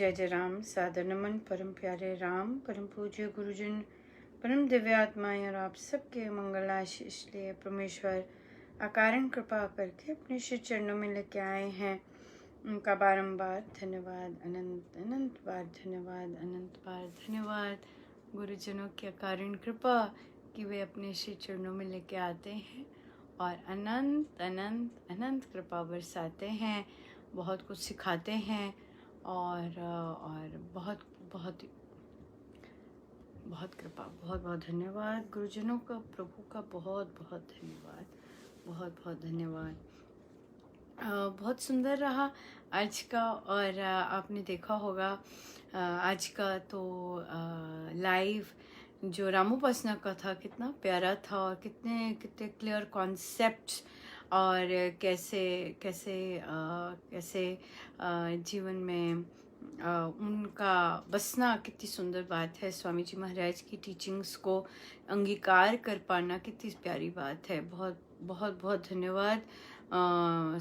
जय जय राम। सादर नमन परम प्यारे राम, परम पूज्य गुरुजन, परम दिव्य आत्माएं और आप सबके मंगल आशीष लिए परमेश्वर अकारण कृपा करके अपने श्री चरणों में लेके आए हैं। उनका बारंबार धन्यवाद, अनंत अनंत बार धन्यवाद, अनंत बार धन्यवाद गुरुजनों की अकारण कृपा कि वे अपने श्री चरणों में लेके आते हैं और अनंत अनंत अनंत कृपा बरसाते हैं, बहुत कुछ सिखाते हैं और बहुत बहुत बहुत कृपा। बहुत बहुत धन्यवाद गुरुजनों का, प्रभु का बहुत बहुत धन्यवाद, बहुत बहुत धन्यवाद। बहुत सुंदर रहा आज का। और आपने देखा होगा आज का तो लाइव जो रामोपासना का था कितना प्यारा था और कितने कितने क्लियर कॉन्सेप्ट्स और कैसे कैसे कैसे जीवन में उनका बसना कितनी सुंदर बात है। स्वामी जी महाराज की टीचिंग्स को अंगीकार कर पाना कितनी प्यारी बात है। बहुत बहुत बहुत धन्यवाद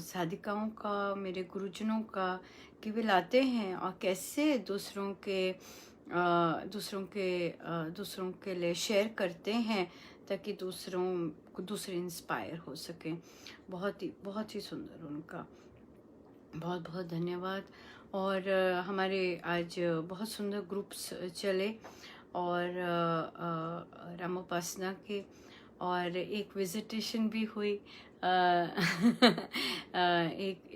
साधिकाओं का, मेरे गुरुजनों का कि वे लाते हैं और कैसे दूसरों के लिए शेयर करते हैं ताकि दूसरे इंस्पायर हो सकें। बहुत ही सुंदर उनका बहुत बहुत धन्यवाद। और हमारे आज बहुत सुंदर ग्रुप्स चले और रामोपासना के, और एक विजिटेशन भी हुई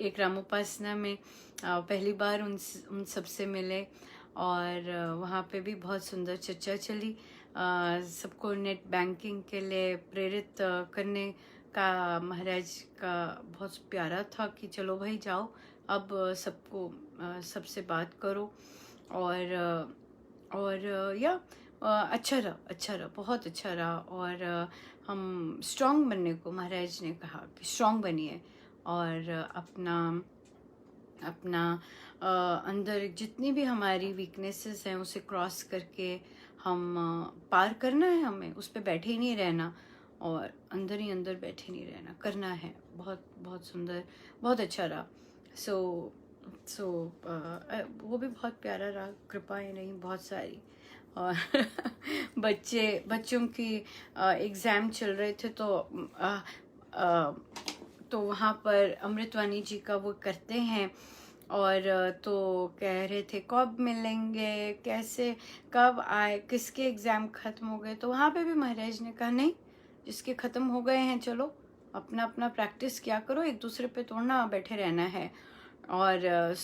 एक रामोपासना में पहली बार उन सबसे मिले और वहाँ पे भी बहुत सुंदर चर्चा चली। सबको नेट बैंकिंग के लिए प्रेरित करने का महाराज का बहुत प्यारा था कि चलो भाई जाओ, अब सबसे बात करो और या अच्छा रहा, बहुत अच्छा रहा। और हम स्ट्रांग बनने को महाराज ने कहा कि स्ट्रांग बनिए और अपना अंदर जितनी भी हमारी वीकनेसेस हैं उसे क्रॉस करके हम पार करना है, हमें उस पर बैठे ही नहीं रहना और अंदर ही अंदर बैठे नहीं रहना, करना है। बहुत बहुत सुंदर, बहुत अच्छा रहा। सो वो भी बहुत प्यारा रहा, कृपाएं रही बहुत सारी। और बच्चों की एग्ज़ाम चल रहे थे तो वहाँ पर अमृतवाणी जी का वो करते हैं और तो कह रहे थे कब मिलेंगे, कैसे, कब आए, किसके एग्ज़ाम ख़त्म हो गए। तो वहाँ पे भी महाराज ने कहा नहीं, जिसके ख़त्म हो गए हैं चलो अपना अपना प्रैक्टिस किया करो, एक दूसरे पे तोड़ना बैठे रहना है। और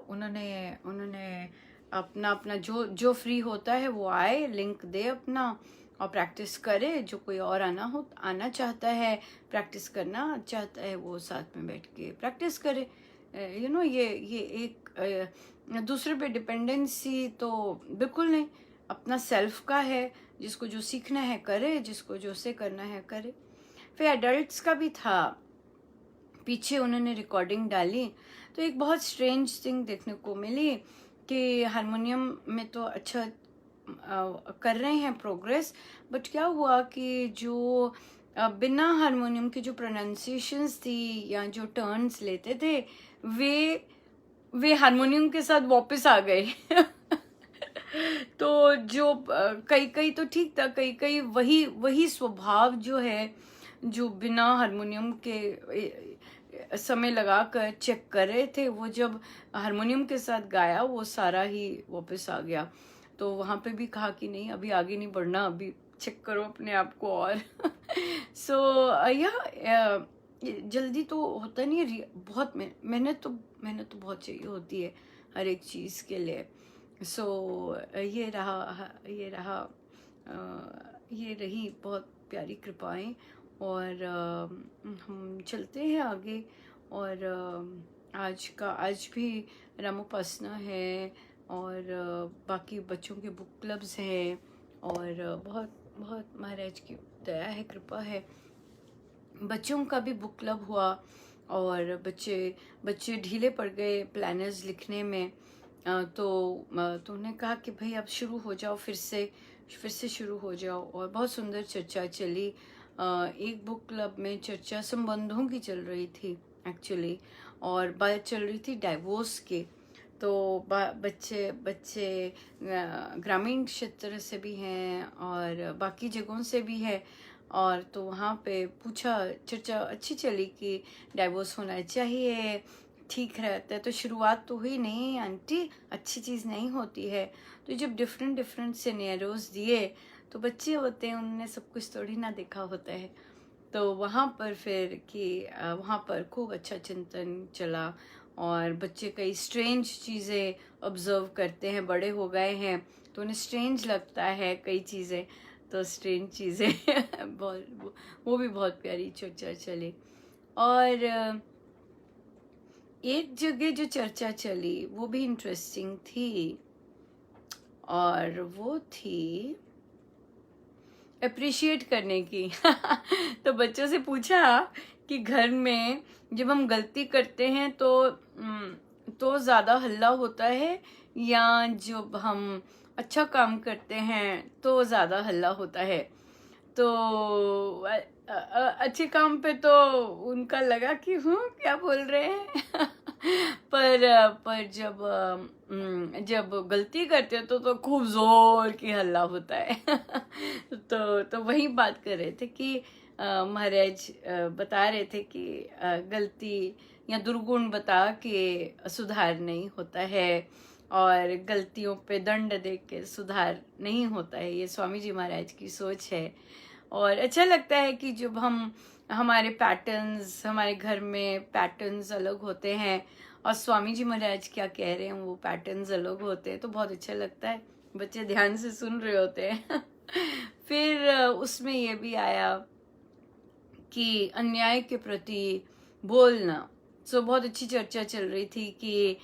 उन्होंने अपना जो फ्री होता है वो आए, लिंक दे अपना और प्रैक्टिस करे। जो कोई और आना चाहता है, प्रैक्टिस करना चाहता है, वो साथ में बैठ के प्रैक्टिस करे। ये एक दूसरे पे डिपेंडेंसी तो बिल्कुल नहीं, अपना सेल्फ का है। जिसको जो सीखना है करे, जिसको जो से करना है करे। फिर एडल्ट्स का भी था, पीछे उन्होंने रिकॉर्डिंग डाली तो एक बहुत स्ट्रेंज थिंग देखने को मिली कि हारमोनियम में तो अच्छा कर रहे हैं प्रोग्रेस, बट क्या हुआ कि जो बिना हारमोनियम की जो प्रोनाउंसिएशंस थी या जो टर्न्स लेते थे वे हारमोनियम के साथ वापस आ गए तो जो कई तो ठीक था, कई वही स्वभाव जो है, जो बिना हारमोनियम के समय लगाकर चेक कर रहे थे, वो जब हारमोनियम के साथ गाया वो सारा ही वापस आ गया। तो वहाँ पे भी कहा कि नहीं, अभी आगे नहीं बढ़ना, अभी चेक करो अपने आप को। और जल्दी तो होता नहीं है, बहुत मेहनत तो बहुत चाहिए होती है हर एक चीज़ के लिए। ये रही बहुत प्यारी कृपाएं। और हम चलते हैं आगे। और आज भी रामोपासना है और बाकी बच्चों के बुक क्लब्स हैं और बहुत बहुत महाराज की दया है, कृपा है। बच्चों का भी बुक क्लब हुआ और बच्चे ढीले पड़ गए प्लानर्स लिखने में। तो उन्होंने कहा कि भाई अब शुरू हो जाओ, फिर से शुरू हो जाओ। और बहुत सुंदर चर्चा चली। एक बुक क्लब में चर्चा संबंधों की चल रही थी एक्चुअली, और बात चल रही थी डाइवोर्स के। तो बच्चे बच्चे ग्रामीण क्षेत्र से भी हैं और बाकी जगहों से भी है। और तो वहाँ पे पूछा, चर्चा अच्छी चली कि डाइवोर्स होना चाहिए, ठीक रहता है। तो शुरुआत तो हुई, नहीं आंटी अच्छी चीज़ नहीं होती है। तो जब डिफरेंट डिफरेंट सिनेरियोज दिए, तो बच्चे होते हैं, उन्होंने सब कुछ थोड़ी ना देखा होता है। तो वहाँ पर फिर कि वहाँ पर खूब अच्छा चिंतन चला और बच्चे कई स्ट्रेंज चीज़ें ऑब्जर्व करते हैं, बड़े हो गए हैं तो उन्हें स्ट्रेंज लगता है कई चीज़ें। तो स्ट्रेंज चीज़ें बहुत, वो भी बहुत प्यारी चर्चा चली। और एक जगह जो चर्चा चली वो भी इंटरेस्टिंग थी, और वो थी अप्रिशिएट करने की। तो बच्चों से पूछा कि घर में जब हम गलती करते हैं तो ज़्यादा हल्ला होता है, या जब हम अच्छा काम करते हैं तो ज़्यादा हल्ला होता है। तो अच्छे काम पे तो उनका लगा कि क्या बोल रहे हैं। पर जब गलती करते हो तो खूब जोर की हल्ला होता है। तो वही बात कर रहे थे कि महाराज बता रहे थे कि गलती या दुर्गुण बता के सुधार नहीं होता है, और गलतियों पे दंड दे के सुधार नहीं होता है। ये स्वामी जी महाराज की सोच है। और अच्छा लगता है कि जब हमारे पैटर्न्स, हमारे घर में पैटर्न्स अलग होते हैं और स्वामी जी महाराज क्या कह रहे हैं वो पैटर्न्स अलग होते हैं, तो बहुत अच्छा लगता है। बच्चे ध्यान से सुन रहे होते हैं। फिर उसमें ये भी आया कि अन्याय के प्रति बोलना। सो बहुत अच्छी चर्चा चल रही थी कि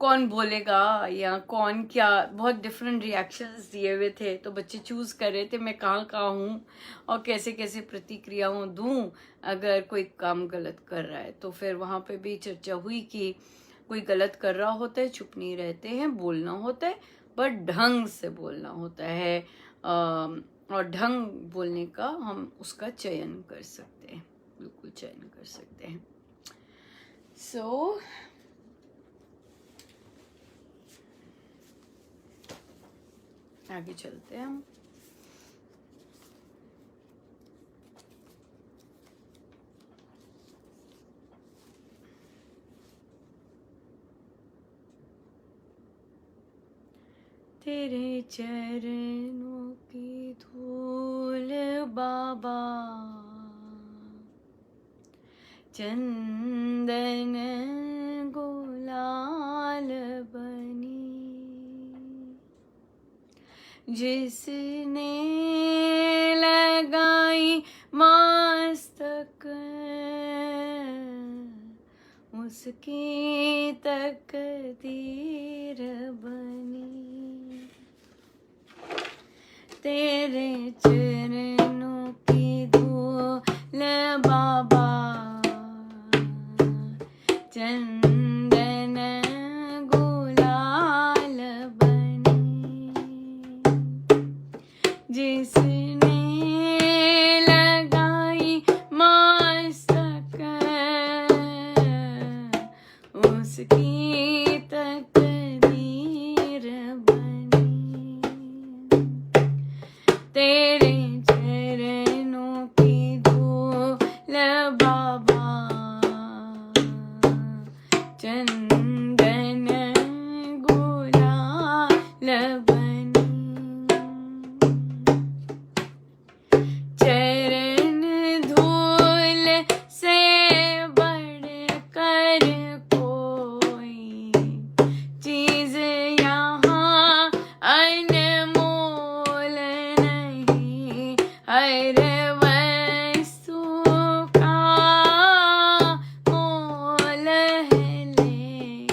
कौन बोलेगा या कौन क्या, बहुत डिफरेंट रिएक्शंस दिए हुए थे। तो बच्चे चूज कर रहे थे मैं कहाँ हूँ और कैसे कैसे प्रतिक्रियाओं दूँ अगर कोई काम गलत कर रहा है। तो फिर वहाँ पे भी चर्चा हुई कि कोई गलत कर रहा होता है, चुप नहीं रहते हैं, बोलना होता है, बट ढंग से बोलना होता है। और ढंग बोलने का हम उसका चयन कर सकते हैं, बिल्कुल चयन कर सकते हैं। सो आगे चलते हैं हम। तेरे चरणों की धूल बाबा, चंदन गुलाल बनी, जिसने लगाई मस्तक उसकी तकदीर बनी। तेरे चरणों की धूल बाबा, चंदन गुलाल बनी, जिसने लगाई मस्तक उसकी तकदीर बनी। तेरे चरणों की धूल बाबा, चंदन गुलाल बनी, चरण धूल से बढ़कर कोई चीज यहाँ अनमोल नहीं। हर वस्तु का मोल है लेकिन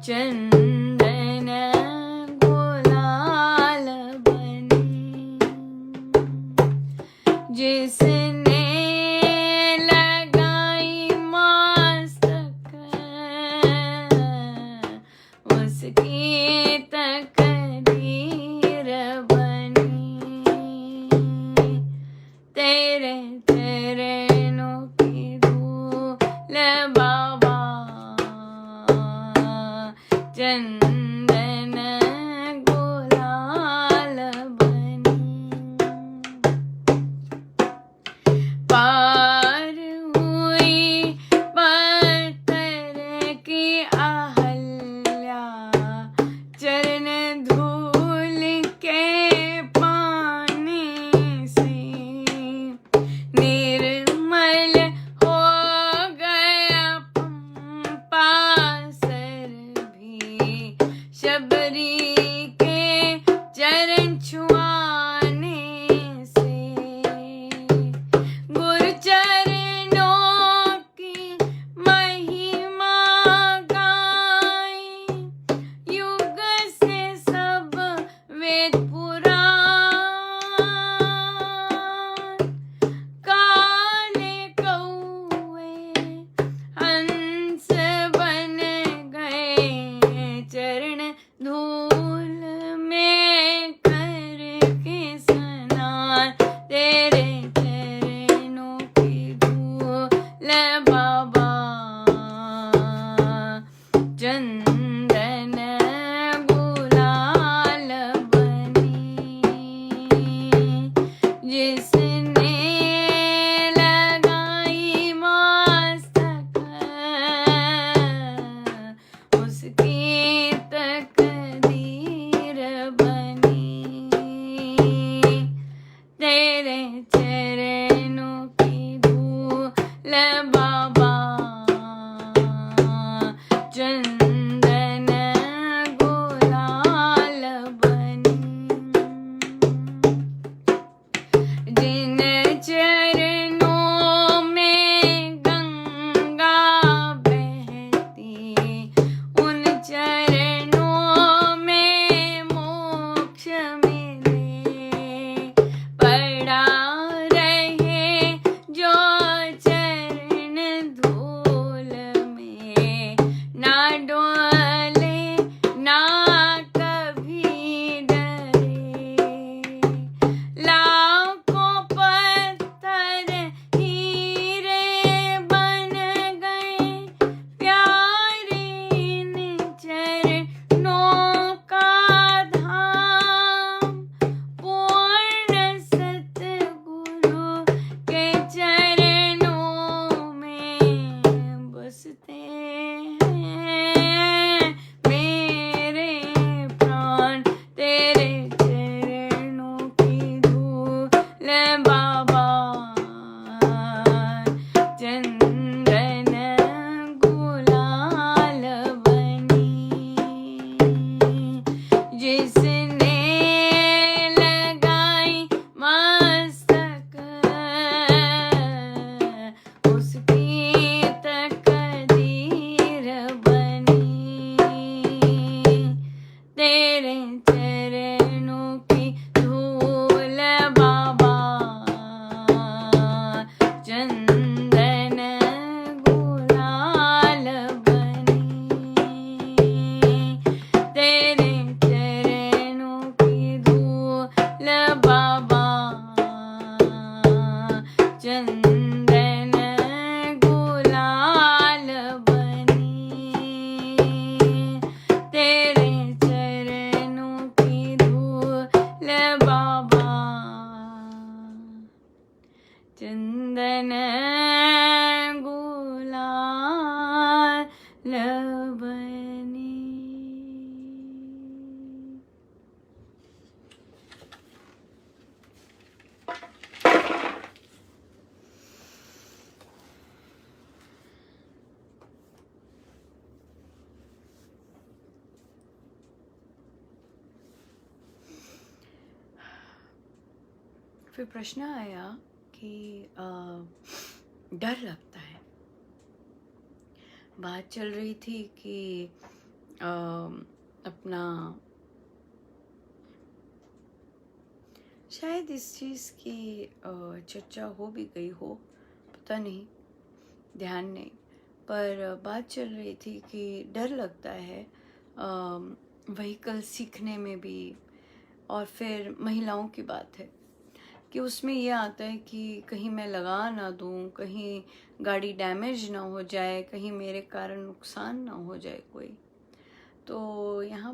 चंदन गुलाल बनी, जिसने लगाई मस्तक उसकी तकदीर बनी। तेरे चरणों की धूल बाबा, चंदन गुलाल बनी। पार हुई पत्थर की अहल्या, चरण धूल के पानी से निर्मल हो गया पंपा सर भी, शबरी के चरण छुआने से। गुरु चरणों की महिमा गाई, युग से सब वेद पुराण, काले कौए हंस बन गए, चरण धूल में करके स्नान। तेरे चरणों की धूल बाबा, चंदन गुलाल बनी, जिसने लगाई मस्तक उसकी तकदीर बनी। तेरे चरणों की धूल बाबा, चंदन गुलाल बनी। जिन चरणों में गंगा बहती, उन चरणों में मोक्ष मिले। पड़ा रहे जो चरण धूल में, ना डोले ना कभी डरे। लाखों पत्थर हीरे बन गए, प्यारे इन चरणों का धाम। पूर्ण सतगुरु के चरणों में बसते हैं मेरे प्राण। तेरे चरणों की धूल बाबा, चंदन गुलाल बनी, जिसने लगाई मस्तक उसकी तकदीर बनी। तेरे चरणों की धूल बाबा, चंदन गुलाल बनी। तेरे चरणों की धूल बाबा, चंदन गुलाल बनी। तेरे चरणों की धूल बाबा, चंदन गुलाल बनी। फिर प्रश्न आया कि डर लगता है। बात चल रही थी कि अपना शायद इस चीज़ की चर्चा हो भी गई हो, पता नहीं, ध्यान नहीं, पर बात चल रही थी कि डर लगता है व्हीकल सीखने में भी। और फिर महिलाओं की बात है कि उसमें ये आता है कि कहीं मैं लगा ना दूं, कहीं गाड़ी डैमेज ना हो जाए, कहीं मेरे कारण नुकसान ना हो जाए कोई। तो यहाँ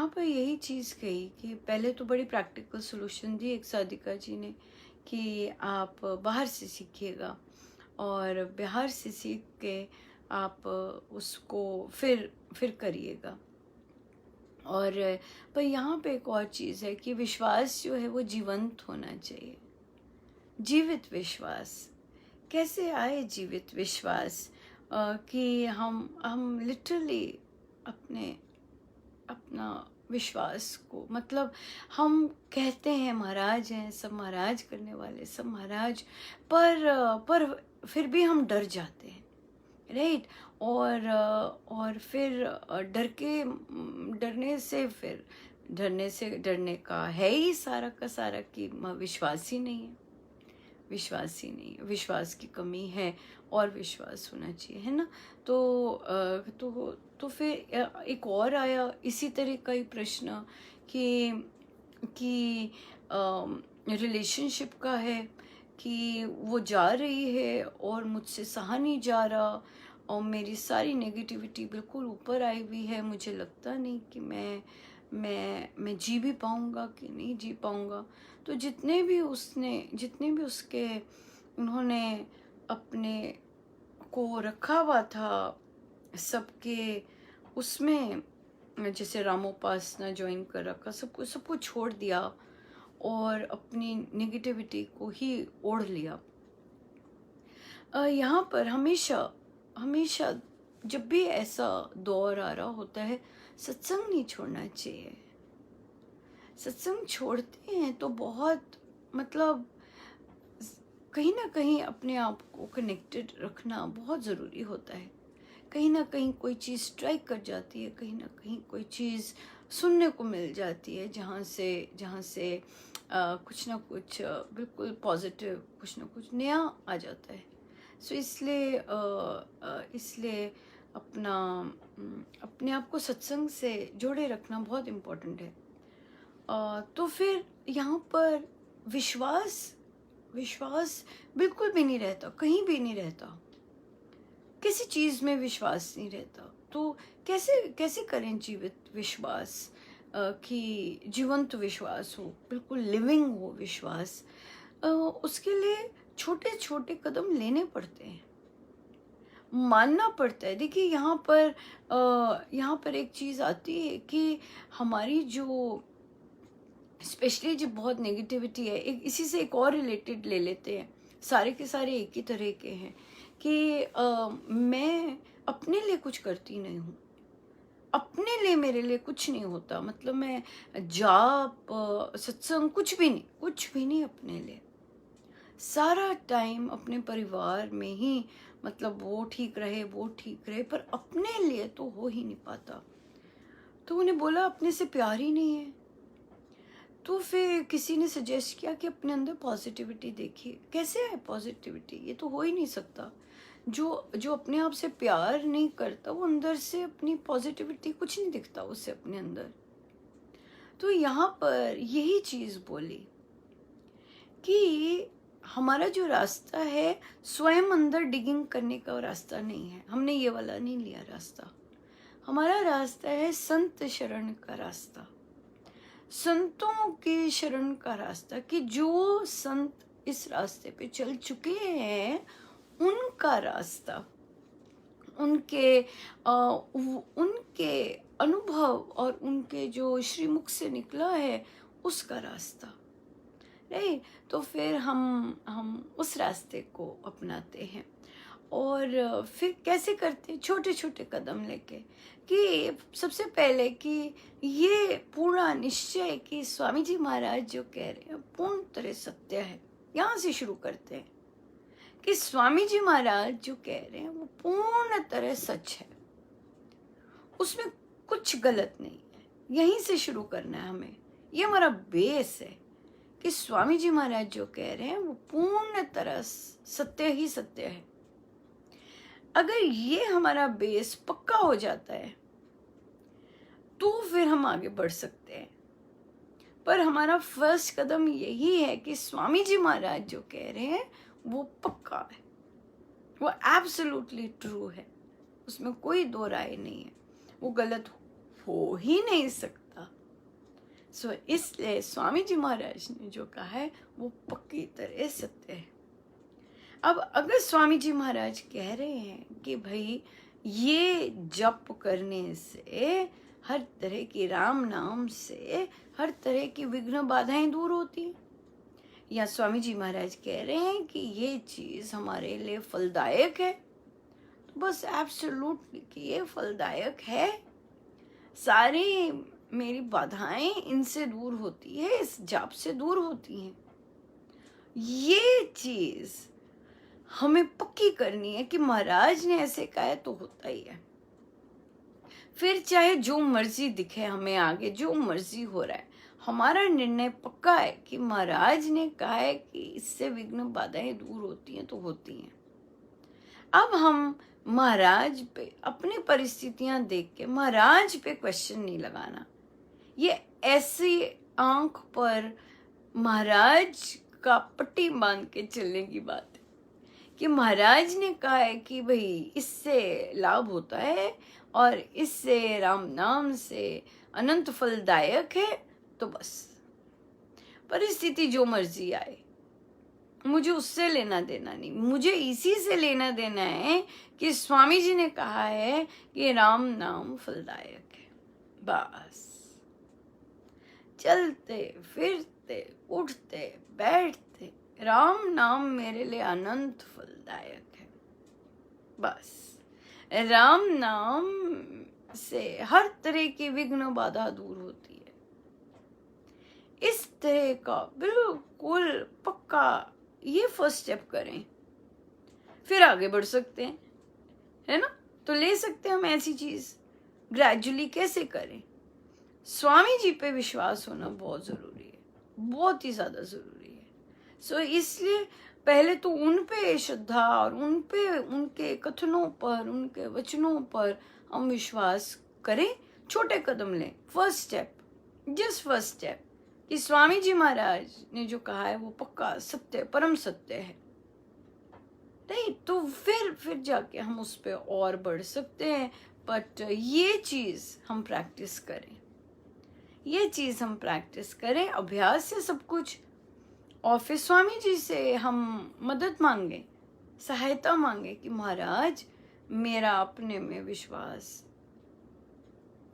पर यही चीज़ कही कि पहले तो बड़ी प्रैक्टिकल सॉल्यूशन दी एक साधिका जी ने कि आप बाहर से सीखिएगा और बाहर से सीख के आप उसको फिर करिएगा। और पर यहाँ पे एक और चीज़ है कि विश्वास जो है वो जीवंत होना चाहिए। जीवित विश्वास कैसे आए? जीवित विश्वास कि हम लिटरली अपना विश्वास को, मतलब हम कहते हैं महाराज हैं, सब महाराज करने वाले, सब महाराज, पर फिर भी हम डर जाते हैं, राइट? और फिर डरने का है ही सारा का सारा कि विश्वास ही नहीं है, विश्वास की कमी है और विश्वास होना चाहिए, है ना? तो फिर एक और आया इसी तरह का ही प्रश्न कि रिलेशनशिप का है कि वो जा रही है और मुझसे सहा नहीं जा रहा और मेरी सारी नेगेटिविटी बिल्कुल ऊपर आई हुई है, मुझे लगता नहीं कि मैं जी भी पाऊँगा कि नहीं जी पाऊँगा। तो जितने भी उसके उन्होंने अपने को रखा हुआ था सबके उसमें, जैसे रामोपासना ज्वाइन कर रखा, सबको छोड़ दिया और अपनी नेगेटिविटी को ही ओढ़ लिया। यहाँ पर हमेशा जब भी ऐसा दौर आ रहा होता है, सत्संग नहीं छोड़ना चाहिए। सत्संग छोड़ते हैं तो बहुत, मतलब कहीं ना कहीं अपने आप को कनेक्टेड रखना बहुत ज़रूरी होता है। कहीं ना कहीं कोई चीज़ स्ट्राइक कर जाती है, कहीं ना कहीं कोई चीज़ सुनने को मिल जाती है जहाँ से कुछ ना कुछ बिल्कुल पॉजिटिव, कुछ ना कुछ नया आ जाता है। सो इसलिए अपने आप को सत्संग से जोड़े रखना बहुत इम्पोर्टेंट है। तो फिर यहाँ पर विश्वास बिल्कुल भी नहीं रहता, कहीं भी नहीं रहता, किसी चीज़ में विश्वास नहीं रहता। तो कैसे करें जीवित विश्वास, कि जीवंत विश्वास हो, बिल्कुल लिविंग हो विश्वास। उसके लिए छोटे छोटे कदम लेने पड़ते हैं, मानना पड़ता है। देखिए यहाँ पर एक चीज़ आती है कि हमारी जो स्पेशली जब बहुत नेगेटिविटी है, एक इसी से एक और रिलेटेड ले लेते हैं, सारे के सारे एक ही तरह के हैं कि मैं अपने लिए कुछ करती नहीं हूँ, अपने लिए मेरे लिए कुछ नहीं होता, मतलब मैं जाप सत्संग कुछ भी नहीं अपने लिए, सारा टाइम अपने परिवार में ही, मतलब वो ठीक रहे, पर अपने लिए तो हो ही नहीं पाता। तो उन्हें बोला अपने से प्यार ही नहीं है। तो फिर किसी ने सजेस्ट किया कि अपने अंदर पॉजिटिविटी देखिए। कैसे है पॉजिटिविटी? ये तो हो ही नहीं सकता। जो अपने आप से प्यार नहीं करता, वो अंदर से अपनी पॉजिटिविटी कुछ नहीं दिखता उसे अपने अंदर। तो यहाँ पर यही चीज़ बोली कि हमारा जो रास्ता है स्वयं अंदर डिगिंग करने का रास्ता नहीं है, हमने ये वाला नहीं लिया रास्ता। हमारा रास्ता है संत शरण का रास्ता, संतों की शरण का रास्ता, कि जो संत इस रास्ते पे चल चुके हैं उनका रास्ता, उनके अनुभव और उनके जो श्रीमुख से निकला है उसका रास्ता, राइट? तो फिर हम उस रास्ते को अपनाते हैं। और फिर कैसे करते हैं? छोटे छोटे कदम लेके, कि सबसे पहले कि ये पूरा निश्चय कि स्वामी जी महाराज जो कह रहे हैं पूर्ण तरह सत्य है, यहाँ से शुरू करते हैं कि स्वामी जी महाराज जो कह रहे हैं वो पूर्ण तरह सच है, उसमें कुछ गलत नहीं है। यहीं से शुरू करना है हमें, ये हमारा बेस है कि स्वामी जी महाराज जो कह रहे हैं वो पूर्ण तरह सत्य ही सत्य है। अगर ये हमारा बेस पक्का हो जाता है तो फिर हम आगे बढ़ सकते हैं। पर हमारा फर्स्ट कदम यही है कि स्वामी जी महाराज जो कह रहे हैं वो पक्का है, वो एब्सोल्युटली ट्रू है, उसमें कोई दो राय नहीं है, वो गलत हो ही नहीं सकता। सो इसलिए स्वामी जी महाराज ने जो कहा है वो पक्की तरह सत्य है। अब अगर स्वामी जी महाराज कह रहे हैं कि भाई ये जप करने से, हर तरह की राम नाम से हर तरह की विघ्न बाधाएं दूर होती हैं, या स्वामी जी महाराज कह रहे हैं कि ये चीज हमारे लिए फलदायक है, तो बस एब्सोल्युटली कि ये फलदायक है, सारी मेरी बाधाएं इनसे दूर होती है, इस जाप से दूर होती हैं। ये चीज हमें पक्की करनी है कि महाराज ने ऐसे कहा है तो होता ही है। फिर चाहे जो मर्जी दिखे हमें आगे, जो मर्जी हो रहा है, हमारा निर्णय पक्का है कि महाराज ने कहा है कि इससे विघ्न बाधाएं दूर होती हैं तो होती हैं। अब हम महाराज पे अपनी परिस्थितियां देख के महाराज पे क्वेश्चन नहीं लगाना। ये ऐसी आंख पर महाराज का पट्टी बांध के चलने की बात है कि महाराज ने कहा है कि भाई इससे लाभ होता है और इससे राम नाम से अनंत फलदायक है, तो बस परिस्थिति जो मर्जी आए मुझे उससे लेना देना नहीं, मुझे इसी से लेना देना है कि स्वामी जी ने कहा है कि राम नाम फलदायक है। बस चलते फिरते उठते बैठते राम नाम मेरे लिए अनंत फलदायक है। बस राम नाम से हर तरह की विघ्न बाधा दूर होती है। इस तरह का बिल्कुल पक्का ये फर्स्ट स्टेप करें, फिर आगे बढ़ सकते हैं, है ना। तो ले सकते हैं हम ऐसी चीज ग्रेजुअली। कैसे करें? स्वामी जी पे विश्वास होना बहुत जरूरी है, बहुत ही ज्यादा जरूरी है। सो इसलिए पहले तो उन पे श्रद्धा और उन पे उनके कथनों पर, उनके वचनों पर हम विश्वास करें, छोटे कदम लें। First step, just first step कि स्वामी जी महाराज ने जो कहा है वो पक्का सत्य, परम सत्य है, नहीं तो फिर जाके हम उस पे और बढ़ सकते हैं। बट ये चीज हम प्रैक्टिस करें, ये चीज हम प्रैक्टिस करें, अभ्यास से सब कुछ। और फिर स्वामी जी से हम मदद मांगे, सहायता मांगे कि महाराज मेरा अपने में विश्वास,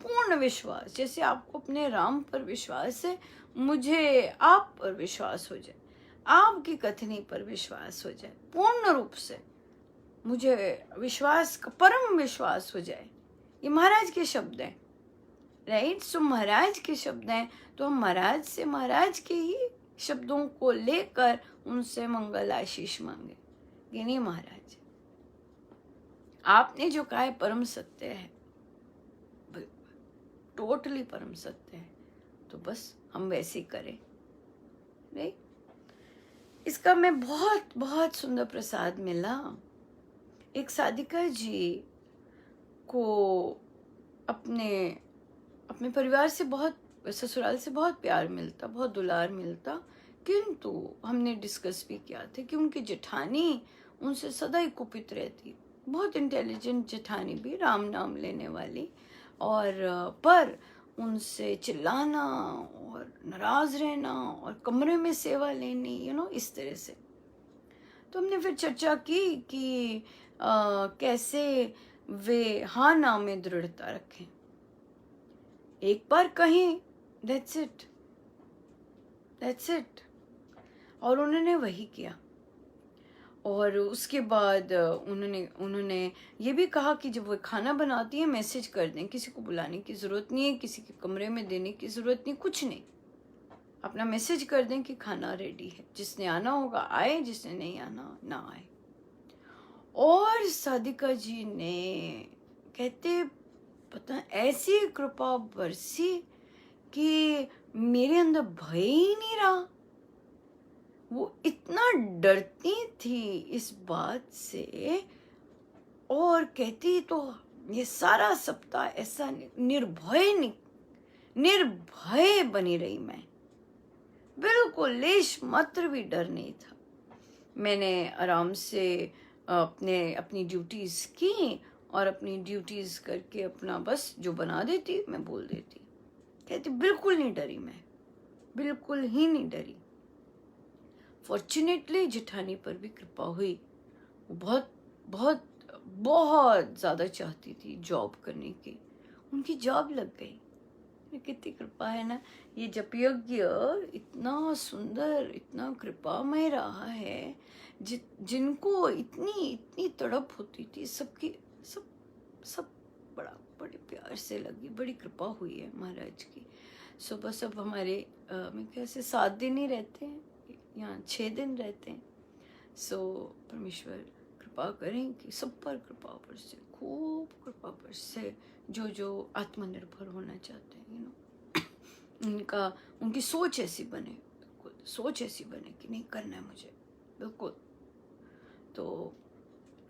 पूर्ण विश्वास, जैसे आपको अपने राम पर विश्वास है, मुझे आप पर विश्वास हो जाए, आपकी कथनी पर विश्वास हो जाए, पूर्ण रूप से मुझे विश्वास का परम विश्वास हो जाए। ये महाराज के शब्द हैं, राइट। सो महाराज के शब्द हैं, तो हम महाराज से महाराज के ही शब्दों को लेकर उनसे मंगल आशीष मांगे कि नहीं महाराज आपने जो कहा है परम सत्य है, टोटली परम सत्य है, तो बस हम वैसे ही करें, नहीं। इसका मैं बहुत बहुत सुंदर प्रसाद मिला। एक साधिका जी को अपने परिवार से बहुत, ससुराल से बहुत प्यार मिलता, बहुत दुलार मिलता, किंतु हमने डिस्कस भी किया था कि उनकी जेठानी उनसे सदा ही कुपित रहती, बहुत इंटेलिजेंट जेठानी भी, राम नाम लेने वाली, और पर उनसे चिल्लाना और नाराज रहना और कमरे में सेवा लेनी, इस तरह से। तो हमने फिर चर्चा की कि कैसे वे हाँ ना में दृढ़ता रखें, एक बार कहें, दैट्स इट, दैट्स इट। और उन्होंने वही किया। और उसके बाद उन्होंने ये भी कहा कि जब वो खाना बनाती है मैसेज कर दें, किसी को बुलाने की ज़रूरत नहीं है, किसी के कमरे में देने की ज़रूरत नहीं, कुछ नहीं, अपना मैसेज कर दें कि खाना रेडी है, जिसने आना होगा आए, जिसने नहीं आना ना आए। और साधिका जी ने कहते पता ऐसी कृपा बरसी कि मेरे अंदर भय ही नहीं रहा। वो इतना डरती थी इस बात से, और कहती तो ये सारा सप्ताह ऐसा निर्भय बनी रही मैं, बिल्कुल लेश मात्र भी डर नहीं था। मैंने आराम से अपनी ड्यूटीज की, और अपनी ड्यूटीज करके अपना बस जो बना देती मैं बोल देती। कहती बिल्कुल नहीं डरी मैं, बिल्कुल ही नहीं डरी। फॉर्चुनेटली जेठानी पर भी कृपा हुई। वो बहुत बहुत बहुत ज़्यादा चाहती थी जॉब करने की, उनकी जॉब लग गई। कितनी कृपा है ना। ये जप यज्ञ इतना सुंदर, इतना कृपामय रहा है। जिनको इतनी इतनी तड़प होती थी, सबकी सब सब बड़े प्यार से लगी। बड़ी कृपा हुई है महाराज की। सुबह सब हमारे मैं कैसे 7 दिन ही रहते हैं, यहाँ 6 दिन रहते हैं। सो परमेश्वर कृपा करें कि सब पर कृपा बरसे, खूब कृपा बरसे। जो आत्मनिर्भर होना चाहते हैं, उनकी सोच ऐसी बने, बिल्कुल सोच ऐसी बने कि नहीं करना है मुझे, बिल्कुल।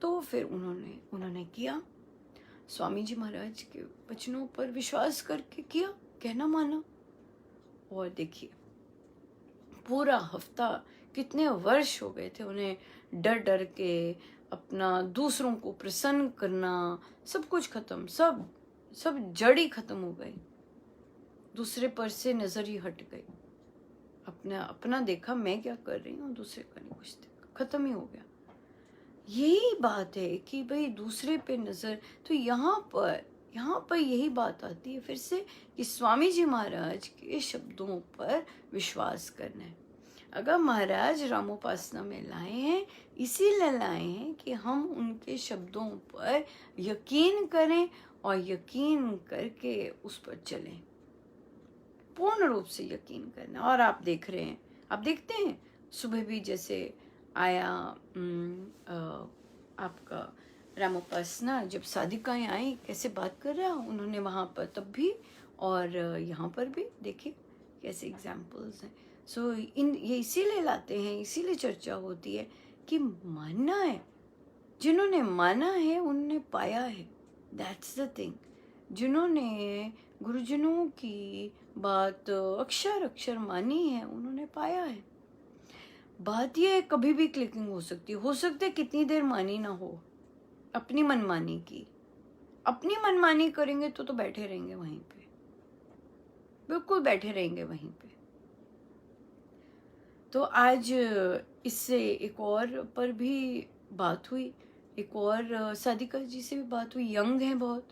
तो फिर उन्होंने किया। स्वामी जी महाराज के वचनों पर विश्वास करके किया, कहना माना। और देखिए पूरा हफ्ता, कितने वर्ष हो गए थे उन्हें डर डर के अपना दूसरों को प्रसन्न करना, सब कुछ खत्म, सब जड़ ही खत्म हो गई। दूसरे पर से नजर ही हट गई। अपना देखा मैं क्या कर रही हूँ, दूसरे का नहीं कुछ देखा, खत्म ही हो गया। यही बात है कि भाई दूसरे पे नजर, तो यहाँ पर यही बात आती है फिर से कि स्वामी जी महाराज के शब्दों पर विश्वास करना है। अगर महाराज रामोपासना में लाए हैं, इसीलिए लाए हैं कि हम उनके शब्दों पर यकीन करें और यकीन करके उस पर चलें, पूर्ण रूप से यकीन करना। और आप देख रहे हैं, आप देखते हैं सुबह भी जैसे आया आपका रामोपासना, जब साधिकाएं आई कैसे बात कर रहा उन्होंने वहाँ पर तब भी, और यहाँ पर भी देखिए कैसे एग्जाम्पल्स हैं। सो ये इसीलिए लाते हैं, इसीलिए चर्चा होती है कि मानना है। जिन्होंने माना है उन्होंने पाया है, दैट्स द थिंग। जिन्होंने गुरुजनों की बात अक्षर अक्षर मानी है उन्होंने पाया है। बात यह है कभी भी क्लिकिंग हो सकती है कितनी देर मानी ना हो, अपनी मनमानी की। अपनी मनमानी करेंगे तो बैठे रहेंगे वहीं पे, बिल्कुल बैठे रहेंगे वहीं पे। तो आज इससे एक और पर भी बात हुई, एक और साधिका जी से भी बात हुई। यंग है बहुत,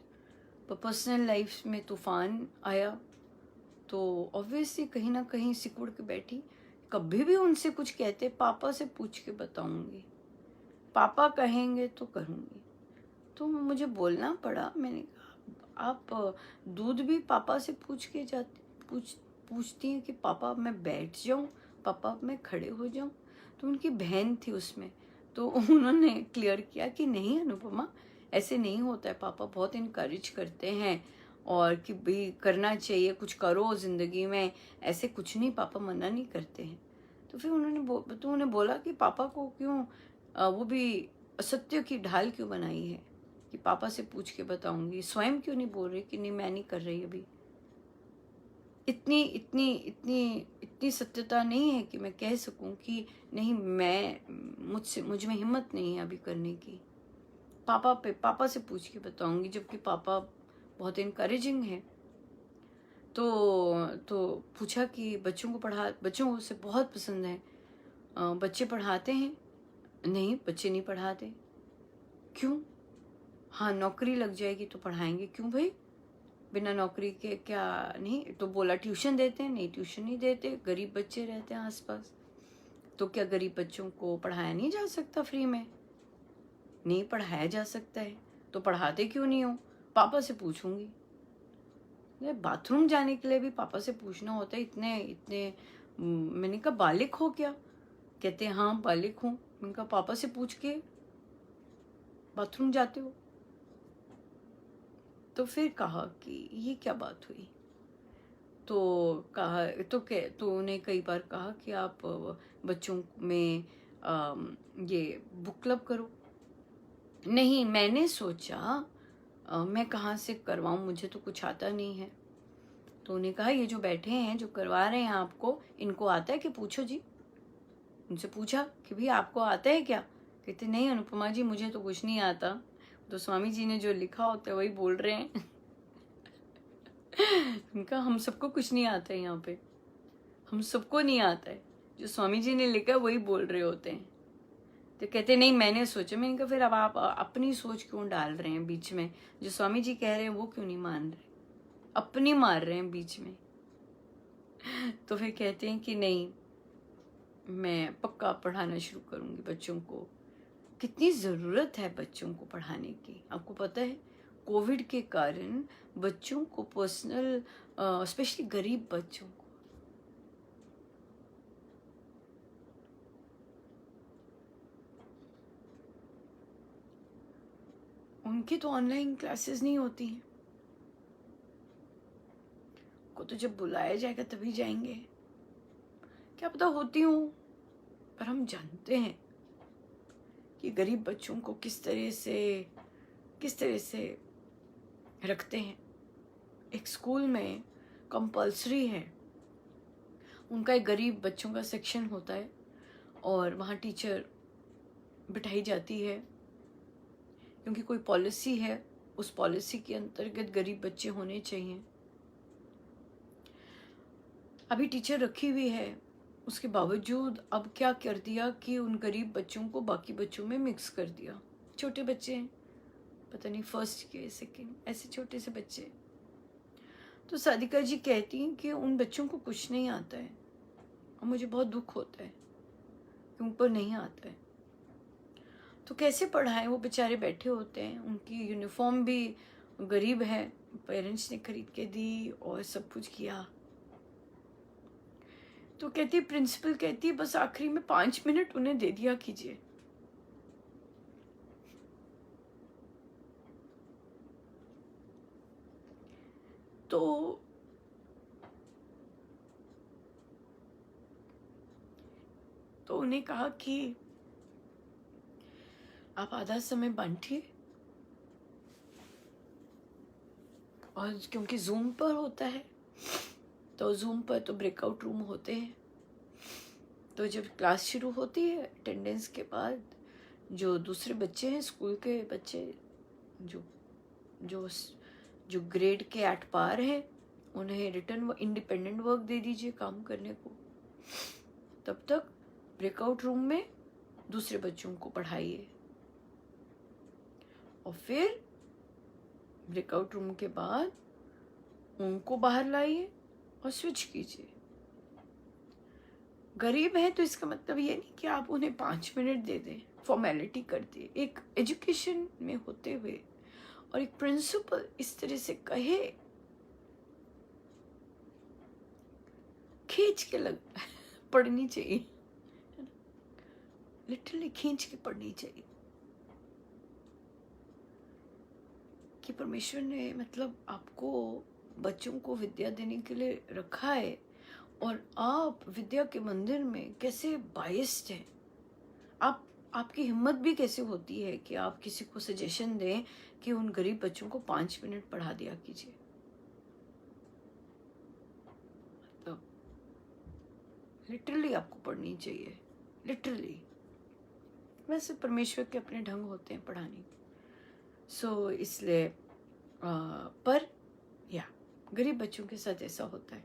पर पर्सनल लाइफ में तूफान आया तो ऑब्वियसली कहीं ना कहीं सिकुड़ के बैठी। कभी भी उनसे कुछ कहते, पापा से पूछ के बताऊंगी, पापा कहेंगे तो करूंगी। तो मुझे बोलना पड़ा। मैंने कहा आप दूध भी पापा से पूछ के पूछती हैं कि पापा मैं बैठ जाऊं, पापा मैं खड़े हो जाऊं। तो उनकी बहन थी उसमें, तो उन्होंने क्लियर किया कि नहीं अनुपमा, ऐसे नहीं होता है, पापा बहुत इनकरेज करते हैं और कि भाई करना चाहिए, कुछ करो जिंदगी में, ऐसे कुछ नहीं, पापा मना नहीं करते हैं। तो फिर उन्होंने बोला कि पापा को क्यों वो भी असत्य की ढाल क्यों बनाई है कि पापा से पूछ के बताऊंगी, स्वयं क्यों नहीं बोल रही कि नहीं मैं नहीं कर रही अभी। इतनी इतनी इतनी इतनी सत्यता नहीं है कि मैं कह सकूं कि नहीं, मुझ में हिम्मत नहीं है अभी करने की, पापा से पूछ के बताऊंगी, जबकि पापा बहुत इनकरेजिंग है। तो पूछा कि बच्चों से बहुत पसंद है, बच्चे पढ़ाते हैं? नहीं, बच्चे नहीं पढ़ाते। क्यों? हाँ, नौकरी लग जाएगी तो पढ़ाएंगे। क्यों भाई, बिना नौकरी के क्या? नहीं। तो बोला ट्यूशन देते हैं? नहीं, ट्यूशन नहीं देते, गरीब बच्चे रहते हैं आसपास। तो क्या गरीब बच्चों को पढ़ाया नहीं जा सकता फ्री में? नहीं, पढ़ाया जा सकता है। तो पढ़ाते क्यों नहीं हो? पापा से पूछूंगी। बाथरूम जाने के लिए भी पापा से पूछना होता है, इतने मैंने कहा बालिक हो क्या? कहते हैं हाँ बालिक हूँ। मैंने कहा पापा से पूछ के बाथरूम जाते हो? तो फिर कहा कि ये क्या बात हुई? तो कहा तो उन्हें कई बार कहा कि आप बच्चों में ये बुक क्लब करो। नहीं, मैंने सोचा मैं कहाँ से करवाऊँ, मुझे तो कुछ आता नहीं है। तो उन्हें कहा ये जो बैठे हैं, जो करवा रहे हैं आपको, इनको आता है कि पूछो जी। उनसे पूछा कि भई आपको आता है क्या? कहते नहीं अनुपमा जी, मुझे तो कुछ नहीं आता। तो स्वामी जी ने जो लिखा होता है वही बोल रहे हैं। उनका हम सबको कुछ नहीं आता है यहाँ पे, हम सबको नहीं आता है। जो स्वामी जी ने लिखा है वही बोल रहे होते हैं। तो कहते नहीं मैंने सोचा। मैंने कहा फिर अब आप अपनी सोच क्यों डाल रहे हैं बीच में? जो स्वामी जी कह रहे हैं वो क्यों नहीं मान रहे? अपनी मार रहे हैं बीच में। तो फिर कहते हैं कि नहीं, मैं पक्का पढ़ाना शुरू करूंगी बच्चों को। कितनी ज़रूरत है बच्चों को पढ़ाने की, आपको पता है? कोविड के कारण बच्चों को पर्सनल, स्पेशली गरीब बच्चों को, उनकी तो ऑनलाइन क्लासेस नहीं होती हैं। को तो जब बुलाया जाएगा तभी जाएंगे। क्या पता होती हूँ, पर हम जानते हैं कि गरीब बच्चों को किस तरह से रखते हैं। एक स्कूल में कंपल्सरी है, उनका एक गरीब बच्चों का सेक्शन होता है और वहाँ टीचर बिठाई जाती है, क्योंकि कोई पॉलिसी है, उस पॉलिसी के अंतर्गत गरीब बच्चे होने चाहिए। अभी टीचर रखी हुई है, उसके बावजूद अब क्या कर दिया कि उन गरीब बच्चों को बाकी बच्चों में मिक्स कर दिया। छोटे बच्चे हैं, पता नहीं फर्स्ट के सेकंड, ऐसे छोटे से बच्चे। तो सादिका जी कहती हैं कि उन बच्चों को कुछ नहीं आता है और मुझे बहुत दुख होता है कि उन पर नहीं आता है। तो कैसे पढ़ाएं? वो बेचारे बैठे होते हैं, उनकी यूनिफॉर्म भी गरीब है, पेरेंट्स ने खरीद के दी और सब कुछ किया। तो कहती, प्रिंसिपल कहती बस आखिरी में 5 मिनट उन्हें दे दिया कीजिए। तो उन्हें कहा कि आप आधा समय बांटिए, और क्योंकि जूम पर होता है तो जूम पर तो ब्रेकआउट रूम होते हैं। तो जब क्लास शुरू होती है अटेंडेंस के बाद, जो दूसरे बच्चे हैं स्कूल के बच्चे, जो जो जो ग्रेड के एट पार हैं, उन्हें रिटर्न इंडिपेंडेंट वर्क दे दीजिए काम करने को। तब तक ब्रेकआउट रूम में दूसरे बच्चों को पढ़ाइए और फिर ब्रेकआउट रूम के बाद उनको बाहर लाइए और स्विच कीजिए। गरीब है तो इसका मतलब ये नहीं कि आप उन्हें 5 मिनट दे दें, फॉर्मेलिटी कर दिए। एक एजुकेशन में होते हुए और एक प्रिंसिपल इस तरह से कहे, खींच के पढ़नी चाहिए, लिटरली खींच के पढ़नी चाहिए कि परमेश्वर ने मतलब आपको बच्चों को विद्या देने के लिए रखा है और आप विद्या के मंदिर में कैसे बाइस्ड हैं। आपकी हिम्मत भी कैसे होती है कि आप किसी को सजेशन दें कि उन गरीब बच्चों को 5 मिनट पढ़ा दिया कीजिए। मतलब लिटरली आपको पढ़नी चाहिए, लिटरली। वैसे परमेश्वर के अपने ढंग होते हैं पढ़ाने के। इसलिए पर या गरीब बच्चों के साथ ऐसा होता है।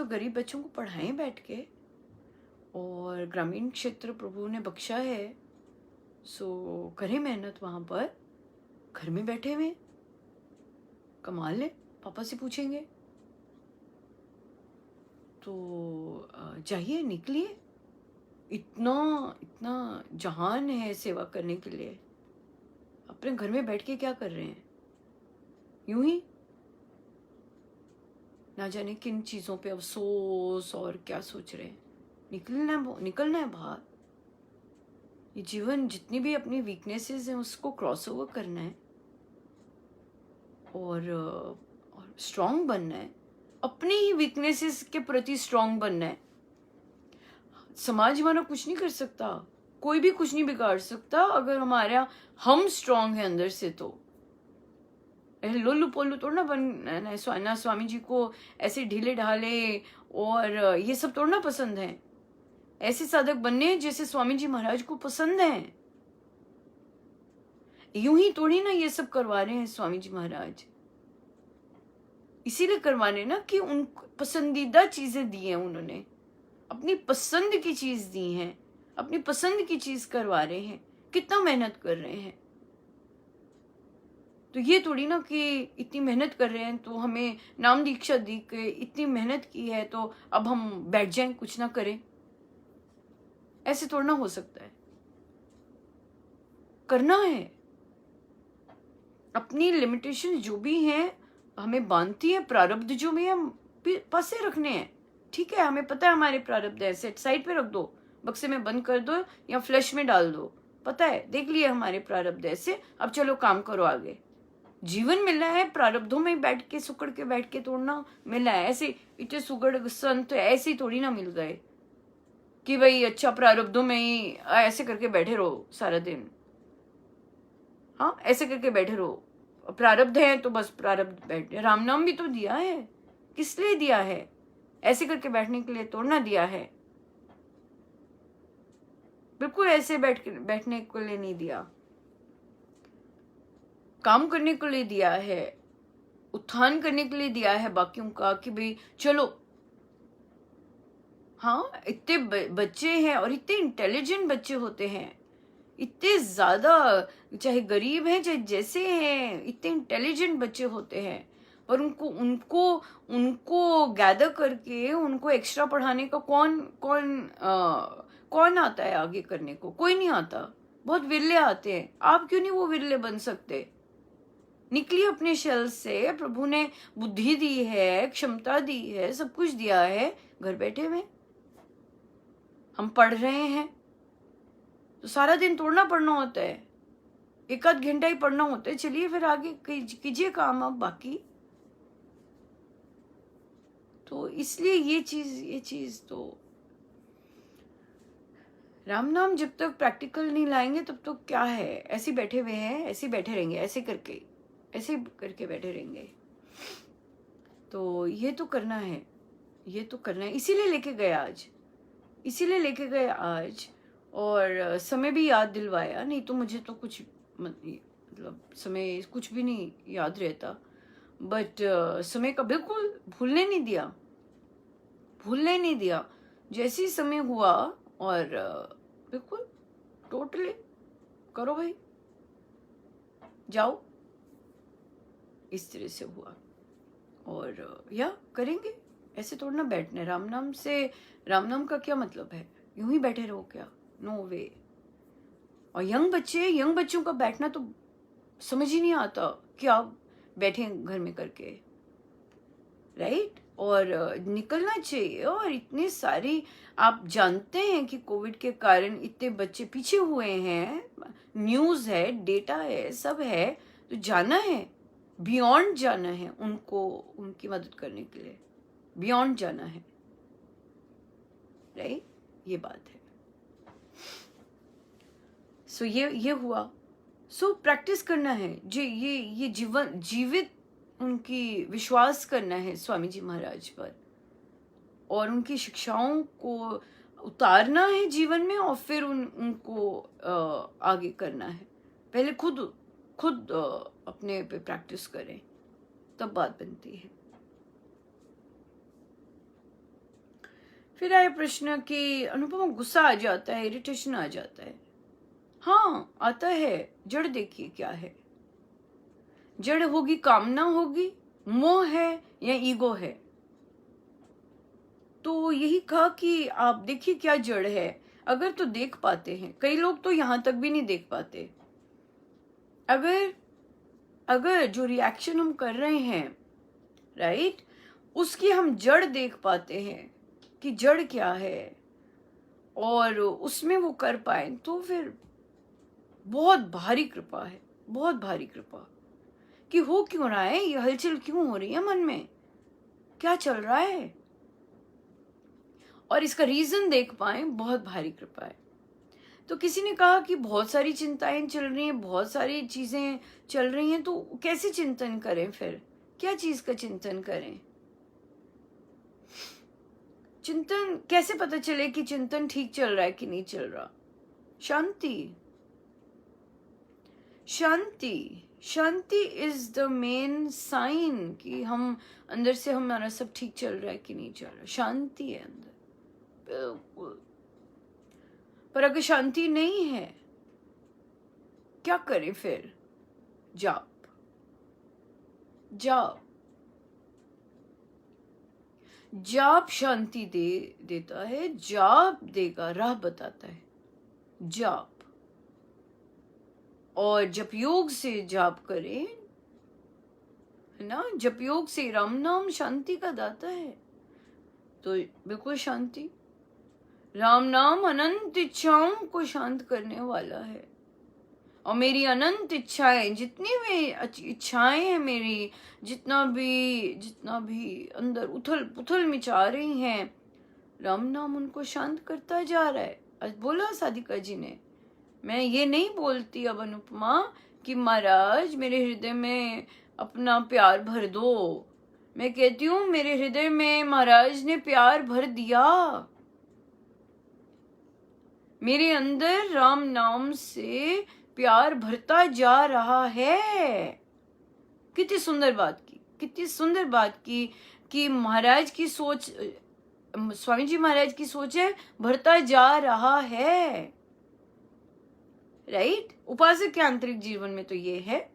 गरीब बच्चों को पढ़ाएं बैठ के, और ग्रामीण क्षेत्र प्रभु ने बख्शा है, करें मेहनत वहाँ पर, घर में बैठे हुए कमा ले, पापा से पूछेंगे तो जाइए, निकलिए। इतना इतना जहान है सेवा करने के लिए। अपने घर में बैठ के क्या कर रहे हैं? यूं ही ना जाने किन चीज़ों पे अफसोस और क्या सोच रहे हैं। निकलना है बाहर। ये जीवन जितनी भी अपनी वीकनेसेस हैं उसको क्रॉस ओवर करना है और स्ट्रांग बनना है, अपनी ही वीकनेसेस के प्रति स्ट्रांग बनना है। समाज हमारा कुछ नहीं कर सकता, कोई भी कुछ नहीं बिगाड़ सकता अगर हमारा हम स्ट्रांग है अंदर से। तो लोल्लू पोल्लू तोड़ना बनना स्वामी जी को ऐसे ढीले ढाले और ये सब तोड़ना पसंद है। ऐसे साधक बनने जैसे स्वामी जी महाराज को पसंद है। यूं ही थोड़ी ना ये सब करवा रहे हैं स्वामी जी महाराज, इसीलिए करवा रहे ना कि उन पसंदीदा चीजें दी हैं उन्होंने, अपनी पसंद की चीज दी हैं, अपनी पसंद की चीज करवा रहे हैं। कितना मेहनत कर रहे हैं। तो ये थोड़ी ना कि इतनी मेहनत कर रहे हैं तो हमें नाम दीक्षा दी के इतनी मेहनत की है तो अब हम बैठ जाएं कुछ ना करें, ऐसे थोड़ा ना हो सकता है। करना है। अपनी लिमिटेशन जो भी हैं हमें बांधती है, प्रारब्ध जो भी हम पासे रखने हैं। ठीक है, हमें पता है हमारे प्रारब्ध है, सेट साइड पे रख दो, बक्से में बंद कर दो या फ्लश में डाल दो। पता है, देख लिया हमारे प्रारब्ध ऐसे, अब चलो काम करो आगे। जीवन मिला है प्रारब्धों में बैठ के सुकड़ के बैठ के तोड़ना मिला है। ऐसे इतने सुगड़ संत ऐसे ही थोड़ी ना मिल गए कि भाई अच्छा प्रारब्धों में ही ऐसे करके बैठे रहो सारा दिन। हाँ, ऐसे करके बैठे रहो, प्रारब्ध है तो बस प्रारब्ध बैठे। राम नाम भी तो दिया है, किस लिए दिया है? ऐसे करके बैठने के लिए तोड़ना दिया है, बिल्कुल ऐसे बैठने के लिए नहीं दिया। काम करने के लिए दिया है, उत्थान करने के लिए दिया है बाकियों का कि भाई चलो। हाँ, इतने बच्चे हैं और इतने इंटेलिजेंट बच्चे होते हैं, इतने ज्यादा, चाहे गरीब हैं चाहे जैसे हैं, इतने इंटेलिजेंट बच्चे होते हैं। पर उनको उनको उनको गैदर करके उनको एक्स्ट्रा पढ़ाने का कौन आता है आगे करने को? कोई नहीं आता, बहुत विरले आते हैं। आप क्यों नहीं वो विरले बन सकते? निकलिए अपने शेल से। प्रभु ने बुद्धि दी है, क्षमता दी है, सब कुछ दिया है। घर बैठे में हम पढ़ रहे हैं तो सारा दिन तोड़ना पढ़ना होता है, एक आध घंटा ही पढ़ना होता है। चलिए फिर आगे कीजिए काम अब बाकी। तो इसलिए ये चीज तो राम नाम जब तक प्रैक्टिकल नहीं लाएंगे तब तो क्या है, ऐसे बैठे हुए हैं, ऐसे बैठे रहेंगे, ऐसे करके बैठे रहेंगे। तो ये तो करना है, ये तो करना है। इसीलिए लेके गए आज और समय भी याद दिलवाया। नहीं तो मुझे तो कुछ मतलब समय कुछ भी नहीं याद रहता, बट समय का बिल्कुल भूलने नहीं दिया। जैसे ही समय हुआ और बिल्कुल टोटली करो भाई, जाओ, इस तरह से हुआ। और या करेंगे, ऐसे थोड़ा ना बैठने। राम नाम का क्या मतलब है? यूं ही बैठे रहो क्या? नो वे। और यंग बच्चों का बैठना तो समझ ही नहीं आता कि आप बैठे घर में करके, राइट? और निकलना चाहिए। और इतने सारी, आप जानते हैं कि कोविड के कारण इतने बच्चे पीछे हुए हैं, न्यूज़ है, डेटा है, सब है। तो जाना है, बियॉन्ड जाना है उनको, उनकी मदद करने के लिए बियॉन्ड जाना है, राइट? ये बात है। सो ये हुआ। सो प्रैक्टिस करना है, ये जीवित उनकी विश्वास करना है स्वामी जी महाराज पर, और उनकी शिक्षाओं को उतारना है जीवन में, और फिर उनको आगे करना है। पहले खुद अपने पे प्रैक्टिस करें, तब बात बनती है। फिर आया प्रश्न कि अनुपमा गुस्सा आ जाता है, इरिटेशन आ जाता है। हाँ, आता है। जड़ देखिए क्या है। जड़ होगी, कामना होगी, मोह है या ईगो है। तो यही कहा कि आप देखिए क्या जड़ है। अगर तो देख पाते हैं, कई लोग तो यहां तक भी नहीं देख पाते। अगर जो रिएक्शन हम कर रहे हैं, राइट, उसकी हम जड़ देख पाते हैं कि जड़ क्या है, और उसमें वो कर पाए, तो फिर बहुत भारी कृपा है, बहुत भारी कृपा। कि हो क्यों रहा है, ये हलचल क्यों हो रही है मन में, क्या चल रहा है, और इसका रीजन देख पाए, बहुत भारी कृपा है। तो किसी ने कहा कि बहुत सारी चिंताएं चल रही हैं, बहुत सारी चीजें चल रही हैं, तो कैसे चिंतन करें, फिर क्या चीज का चिंतन करें? चिंतन कैसे पता चले कि चिंतन ठीक चल रहा है कि नहीं चल रहा? शांति, शांति, शांति इज द मेन साइन कि हम अंदर से हमारा सब ठीक चल रहा है कि नहीं चल रहा। शांति है अंदर, बिल्कुल। पर अगर शांति नहीं है, क्या करें फिर? जाप, जाप, जाप शांति देता है, जाप देगा, राह बताता है, जाप। और जप योग से जाप करें, है ना, जप योग से राम नाम शांति का दाता है, तो बिल्कुल शांति। राम नाम अनंत इच्छाओं को शांत करने वाला है, और मेरी अनंत इच्छाएं, जितनी भी इच्छाएं हैं मेरी, जितना भी अंदर उथल पुथल मचा रही हैं, राम नाम उनको शांत करता जा रहा है। आज बोला साधिका जी ने, मैं ये नहीं बोलती अब अनुपमा कि महाराज मेरे हृदय में अपना प्यार भर दो, मैं कहती हूँ मेरे हृदय में महाराज ने प्यार भर दिया, मेरे अंदर राम नाम से प्यार भरता जा रहा है। कितनी सुंदर बात की, कितनी सुंदर बात की कि महाराज की सोच, स्वामी जी महाराज की सोच है, भरता जा रहा है, राइट। उपासक के आंतरिक जीवन में तो ये है,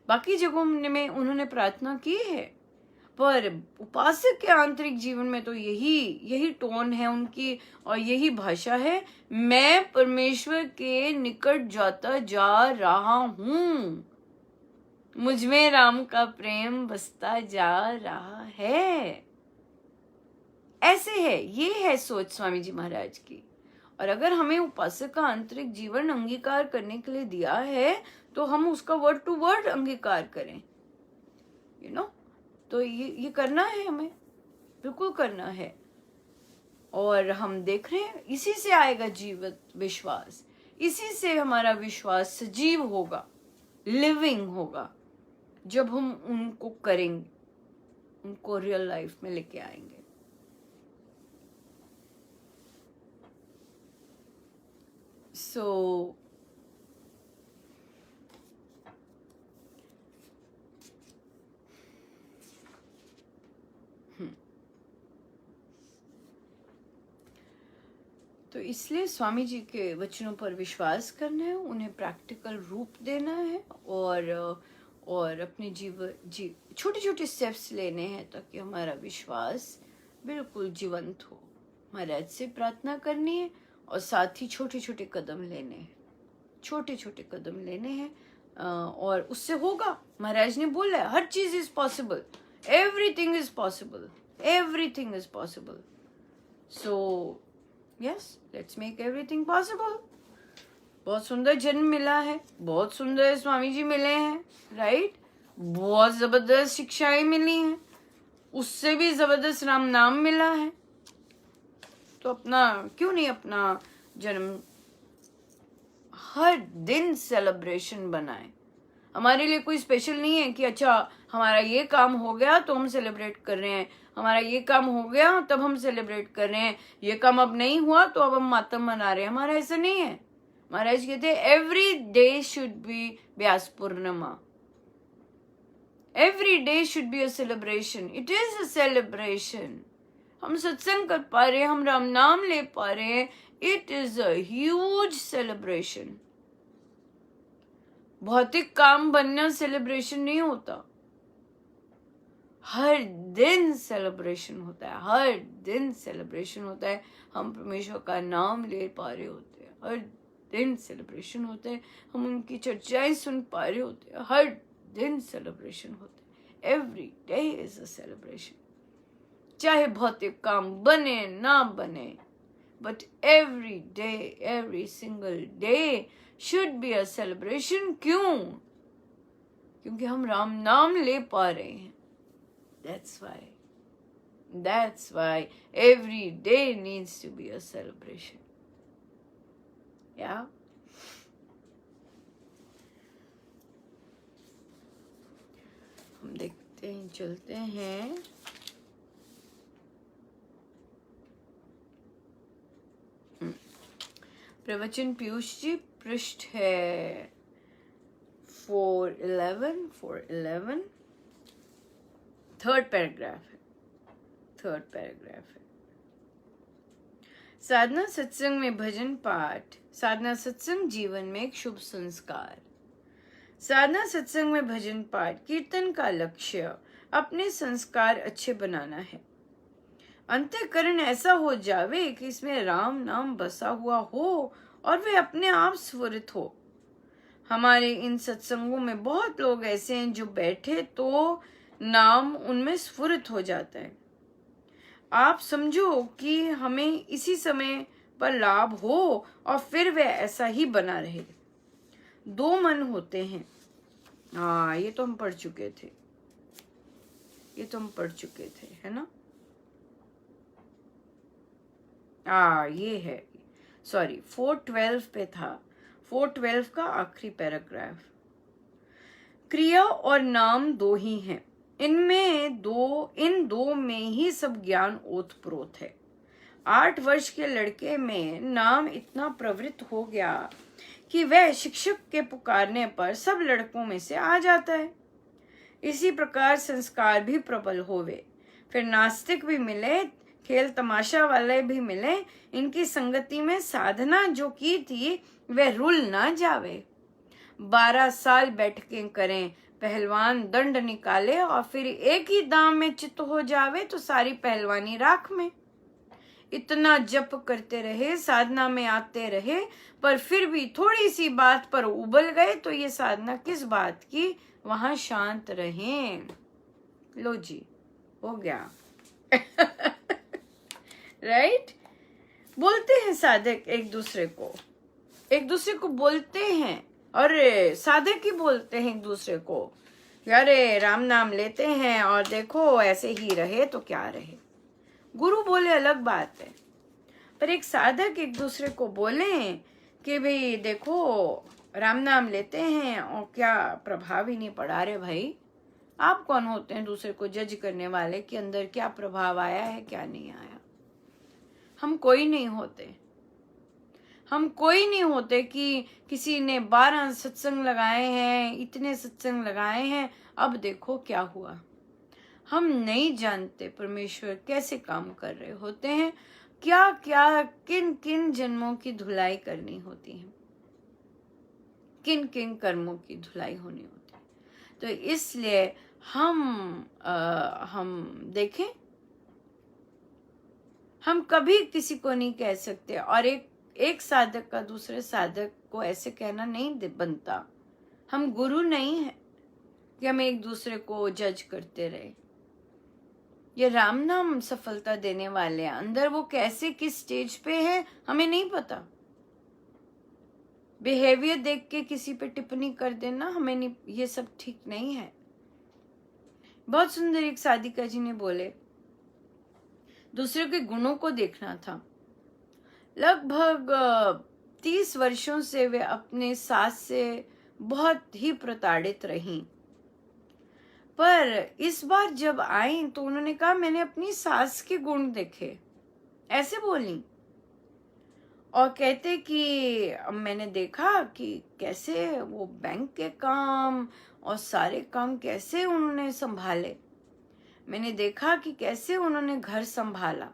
बाकी जगहों में उन्होंने प्रार्थना की है, पर उपासक के आंतरिक जीवन में तो यही टोन है उनकी, और यही भाषा है, मैं परमेश्वर के निकट जाता जा रहा हूं, मुझ में राम का प्रेम बसता जा रहा है। ऐसे है, ये है सोच स्वामी जी महाराज की। और अगर हमें उपासक का आंतरिक जीवन अंगीकार करने के लिए दिया है, तो हम उसका वर्ड टू वर्ड अंगीकार करें, यू नो। तो ये करना है, हमें बिल्कुल करना है। और हम देख रहे हैं, इसी से आएगा जीवित विश्वास, इसी से हमारा विश्वास सजीव होगा, लिविंग होगा, जब हम उनको करेंगे, उनको रियल लाइफ में लेके आएंगे। सो तो इसलिए स्वामी जी के वचनों पर विश्वास करना है, उन्हें प्रैक्टिकल रूप देना है, और अपने छोटे छोटे स्टेप्स लेने हैं, ताकि हमारा विश्वास बिल्कुल जीवंत हो। महाराज से प्रार्थना करनी है, और साथ ही छोटे छोटे कदम लेने हैं, छोटे छोटे कदम लेने हैं, और उससे होगा। महाराज ने बोला है, हर चीज is possible, everything is possible, everything is possible. So yes, let's make everything possible. बहुत सुंदर जन्म मिला है, बहुत सुंदर स्वामी जी मिले हैं, राइट। बहुत जबरदस्त शिक्षाएं मिली हैं, उससे भी जबरदस्त राम नाम मिला है, तो अपना क्यों नहीं अपना जन्म हर दिन सेलिब्रेशन बनाए। हमारे लिए कोई स्पेशल नहीं है कि अच्छा हमारा ये काम हो गया तो हम सेलिब्रेट कर रहे हैं, हमारा ये काम हो गया तब हम सेलिब्रेट कर रहे हैं, ये काम अब नहीं हुआ तो अब हम मातम मना रहे हैं। हमारा ऐसा नहीं है। महाराज कहते हैं every day should be Vyas Purnima, every day should be a celebration, it is a celebration. हम सत्संग कर पा रहे हैं, हम राम नाम ले पा रहे हैं, it is a huge celebration. भौतिक काम बनना सेलिब्रेशन नहीं होता, हर दिन सेलिब्रेशन होता है, हर दिन सेलिब्रेशन होता है। हम परमेश्वर का नाम ले पा रहे होते हैं, हर दिन सेलिब्रेशन होता है। हम उनकी चर्चाएं सुन पा रहे होते हैं, हर दिन सेलिब्रेशन होता है। Every day is a celebration, चाहे भौतिक काम बने ना बने, but every single day should be a celebration. क्यों? क्योंकि हम राम नाम ले पा रहे हैं. That's why every day needs to be a celebration. Yeah. हम देखते हैं, चलते हैं. प्रवचन पीयूष जी, पृष्ठ है 411, थर्ड पैराग्राफ है. साधना सत्संग में भजन पाठ. साधना सत्संग जीवन में एक शुभ संस्कार. साधना सत्संग में भजन पाठ कीर्तन का लक्ष्य अपने संस्कार अच्छे बनाना है. अंतःकरण ऐसा हो जावे कि इसमें राम नाम बसा हुआ हो और वे अपने आप स्फुरित हो. हमारे इन सत्संगों में बहुत लोग ऐसे हैं जो बैठे तो नाम उनमें स्फुरित हो जाता है. आप समझो कि हमें इसी समय पर लाभ हो और फिर वे ऐसा ही बना रहे. दो मन होते हैं. हाँ, ये तो हम पढ़ चुके थे, है ना. ये है, सॉरी, 412 पे था. 412 का आखिरी पैराग्राफ. क्रिया और नाम दो ही हैं. इन दो में ही सब ज्ञान ओतप्रोत है. 8 वर्ष के लड़के में नाम इतना प्रवृत्त हो गया कि वह शिक्षक के पुकारने पर सब लड़कों में से आ जाता है. इसी प्रकार संस्कार भी प्रबल होवे. फिर नास्तिक भी मिले, खेल तमाशा वाले भी मिले. इनकी संगति में साधना जो की थी वह रुल ना जावे. 12 साल बैठकें करें, पहलवान दंड निकाले और फिर एक ही दाम में चित्त हो जावे तो सारी पहलवानी राख में. इतना जप करते रहे, साधना में आते रहे, पर फिर भी थोड़ी सी बात पर उबल गए तो ये साधना किस बात की. वहां शांत रहें. लो जी, हो गया. राइट. बोलते हैं साधक एक दूसरे को बोलते हैं, और साधक ही बोलते हैं एक दूसरे को. अरे राम नाम लेते हैं और देखो ऐसे ही रहे तो क्या रहे. गुरु बोले अलग बात है, पर एक साधक एक दूसरे को बोले कि भाई देखो राम नाम लेते हैं और क्या प्रभाव ही नहीं पड़ा. रे भाई, आप कौन होते हैं दूसरे को जज करने वाले कि अंदर क्या प्रभाव आया है क्या नहीं आया. हम कोई नहीं होते कि किसी ने 12 सत्संग लगाए हैं, इतने सत्संग लगाए हैं, अब देखो क्या हुआ. हम नहीं जानते परमेश्वर कैसे काम कर रहे होते हैं, क्या क्या किन किन जन्मों की धुलाई करनी होती है, किन किन कर्मों की धुलाई होनी होती है. तो इसलिए हम देखें, हम कभी किसी को नहीं कह सकते, और एक साधक का दूसरे साधक को ऐसे कहना नहीं बनता. हम गुरु नहीं है कि हम एक दूसरे को जज करते रहे. ये राम नाम सफलता देने वाले हैं, अंदर वो कैसे किस स्टेज पे है हमें नहीं पता. बिहेवियर देख के किसी पे टिप्पणी कर देना हमें नहीं, ये सब ठीक नहीं है. बहुत सुंदर एक साधिका जी ने बोले, दूसरे के गुणों को देखना था. लगभग 30 वर्षों से वे अपने सास से बहुत ही प्रताड़ित रहीं, पर इस बार जब आई तो उन्होंने कहा मैंने अपनी सास के गुण देखे. ऐसे बोली, और कहते कि मैंने देखा कि कैसे वो बैंक के काम और सारे काम कैसे उन्होंने संभाले. मैंने देखा कि कैसे उन्होंने घर संभाला.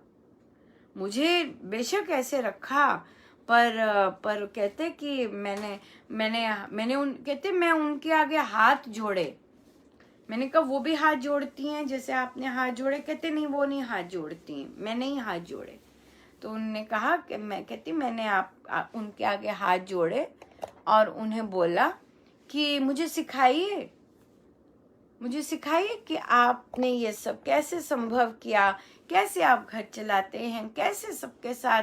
मुझे बेशक ऐसे रखा, पर कहते कि कहते मैं उनके आगे हाथ जोड़े. मैंने कहा वो भी हाथ जोड़ती हैं जैसे आपने हाथ जोड़े. कहते नहीं, वो नहीं हाथ जोड़ती हैं, मैं नहीं हाथ जोड़े. तो उन्होंने कहा कि मैंने उनके आगे हाथ जोड़े और उन्हें बोला कि मुझे सिखाइए कि आपने ये सब कैसे संभव किया, कैसे आप घर चलाते हैं, कैसे सबके साथ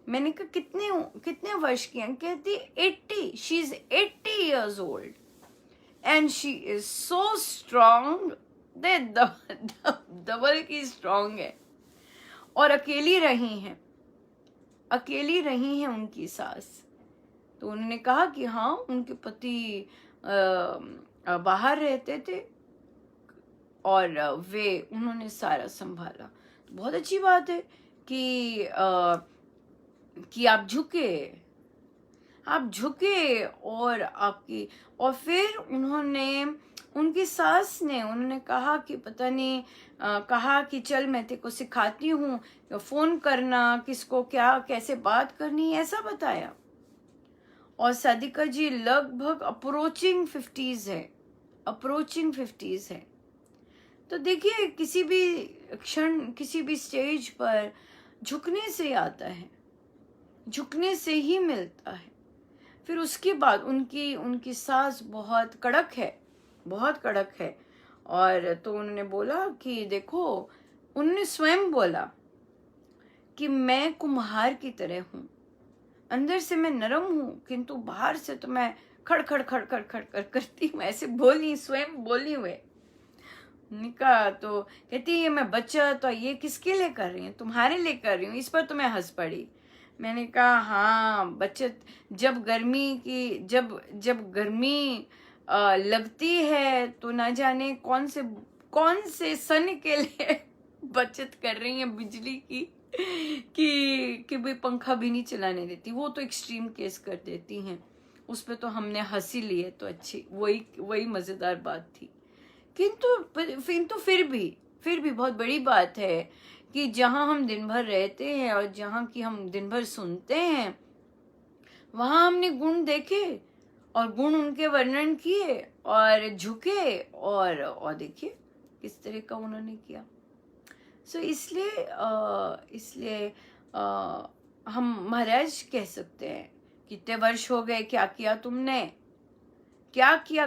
मैंने कहा कितने कितने वर्ष की हैं? कहती 80, she is 80 years old and she is so strong that double की स्ट्रांग है। और अकेली रही हैं उनकी सास। तो उन्होंने कहा कि हाँ, उनके पति बाहर रहते थे और उन्होंने सारा संभाला। तो बहुत अच्छी बात है कि आप झुके और फिर उनकी सास ने उन्होंने कहा कि पता नहीं, कहा कि चल मैं तेरे को सिखाती हूँ फोन करना, किसको क्या कैसे बात करनी, ऐसा बताया। और सादिका जी लगभग अप्रोचिंग 50s है। तो देखिए, किसी भी क्षण, किसी भी स्टेज पर झुकने से आता है, झुकने से ही मिलता है। फिर उसके बाद उनकी सास बहुत कड़क है। और तो उन्होंने बोला कि देखो, उन्होंने स्वयं बोला कि मैं कुम्हार की तरह हूँ, अंदर से मैं नरम हूँ, किंतु बाहर से तो मैं खड़ खड़ खड़ खड़ खड़ खड़ करती हूँ। ऐसे स्वयं बोली हुए निका। तो कहती है मैं बचत तो ये किसके लिए कर रही हूँ? तुम्हारे लिए कर रही हूँ। इस पर तो मैं हंस पड़ी। मैंने कहा हाँ, बचत जब गर्मी लगती है तो ना जाने कौन से सन के लिए बचत कर रही है बिजली की कि भाई पंखा भी नहीं चलाने देती। वो तो एक्सट्रीम केस कर देती हैं, उस पर तो हमने हंसी ली है, तो अच्छी वही मजेदार बात थी। किंतु फिर भी बहुत बड़ी बात है कि जहां हम दिन भर रहते हैं और जहां की हम दिन भर सुनते हैं, वहां हमने गुण देखे और गुण उनके वर्णन किए और झुके और देखिए किस तरह का उन्होंने किया। सो इसलिए हम महाराज कह सकते हैं, कितने वर्ष हो गए, क्या किया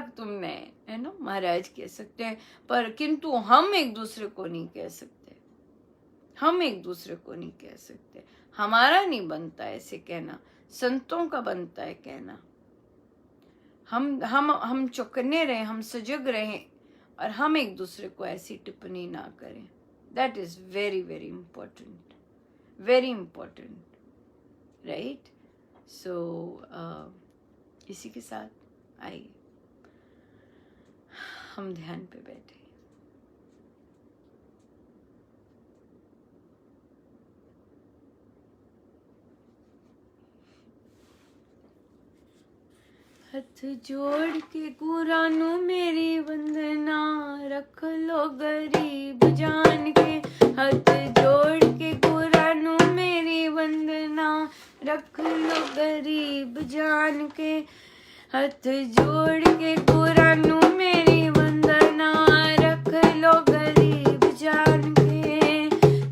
तुमने, है ना, महाराज कह सकते हैं। पर किंतु हम एक दूसरे को नहीं कह सकते, हमारा नहीं बनता ऐसे कहना, संतों का बनता है कहना। हम चौकन्ने रहे, हम सजग रहे और हम एक दूसरे को ऐसी टिप्पणी ना करें। That is very very important, right. So इसी के साथ आइए हम ध्यान पे बैठे। हाथ जोड़ के कुरानों मेरी वंदना, रख लो गरीब जान के। हाथ जोड़ के कुरानों मेरी वंदना, रख लो गरीब जान के। हाथ जोड़ के कुरानों मेरी वंदना, रख लो गरीब जान के।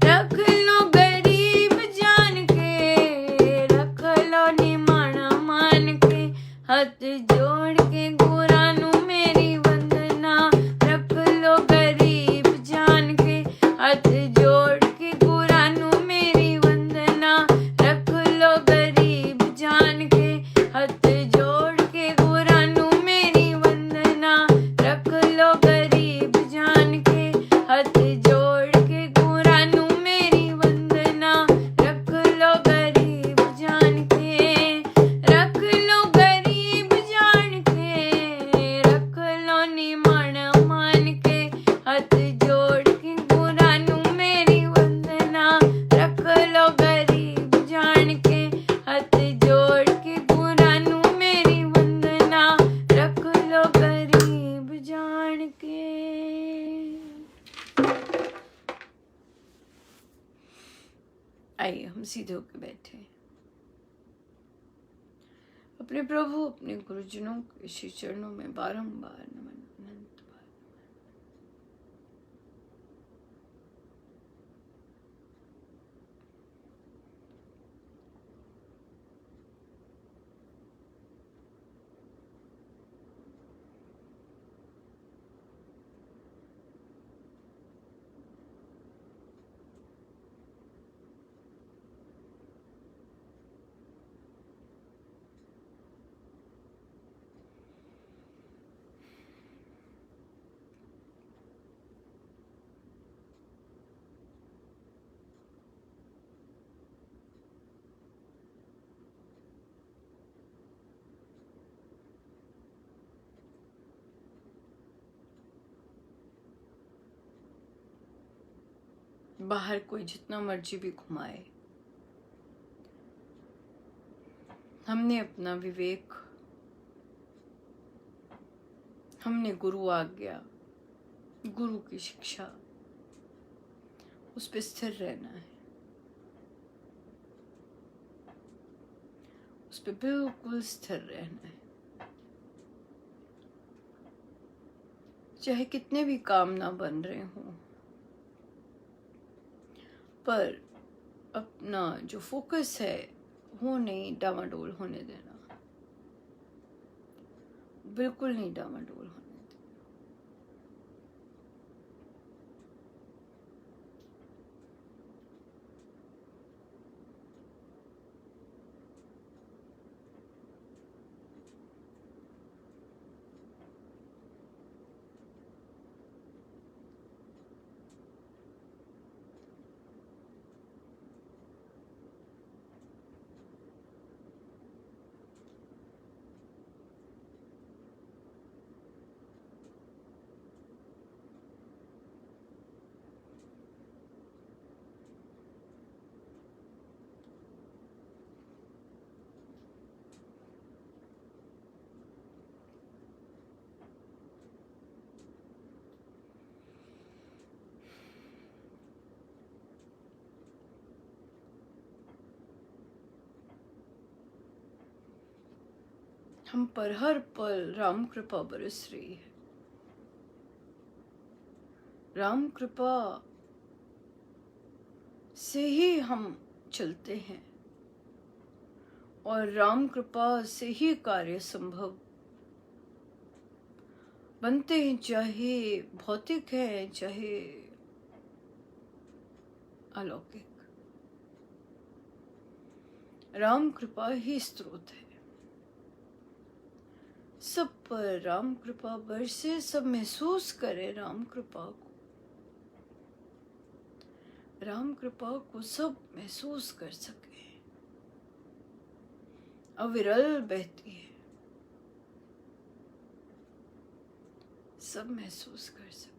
रख लो गरीब जान के, रख लो निमाना मान के। हाथ जोड़ के कुरानों मेरी वंदना, रख लो गरीब जान के। हाथ जोड़ के कुरानों मेरी वंदना, रख लो गरीब जान के। हाथ जोड़ के कुरानों मेरी वंदना, रख लो गरीब जान के। हाथ जोड़ के कुरानों मेरी वंदना, रख लो गरीब जान के। रख लो गरीब जान के, रख लो निमण मान के। हाथ जोड़ के कुरानों मेरी वंदना, रख लो गरीब जान के। हाथ जोड़ के कुरानों मेरी वंदना, रख लो गरीब जान के। आइए हम सीधे होकर बैठे, अपने प्रभु अपने गुरुजनों के श्री चरणों में बारंबार नमन, अनंत बार। बाहर कोई जितना मर्जी भी घुमाए, हमने अपना विवेक, हमने गुरु आज्ञा, गुरु की शिक्षा, उस पर स्थिर रहना है, उस पर बिल्कुल स्थिर रहना है। चाहे कितने भी काम ना बन रहे हों, पर अपना जो फोकस है वो नहीं डामाडोल होने देना, बिल्कुल नहीं डामाडोल होने। हम पर हर पल राम कृपा बरस रही है। राम कृपा से ही हम चलते हैं और राम कृपा से ही कार्य संभव बनते हैं, चाहे भौतिक है चाहे अलौकिक। राम कृपा ही स्रोत है। सब पर राम कृपा बरसे, सब महसूस करें राम कृपा को, राम कृपा को सब महसूस कर सके। अविरल बहती है, सब महसूस कर सके।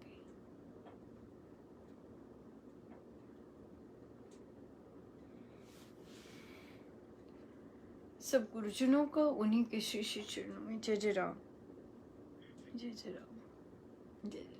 सब गुरुजनों का उन्हीं के श्री श्री चरणों में जय जय राम, जय जय राम, जय जय।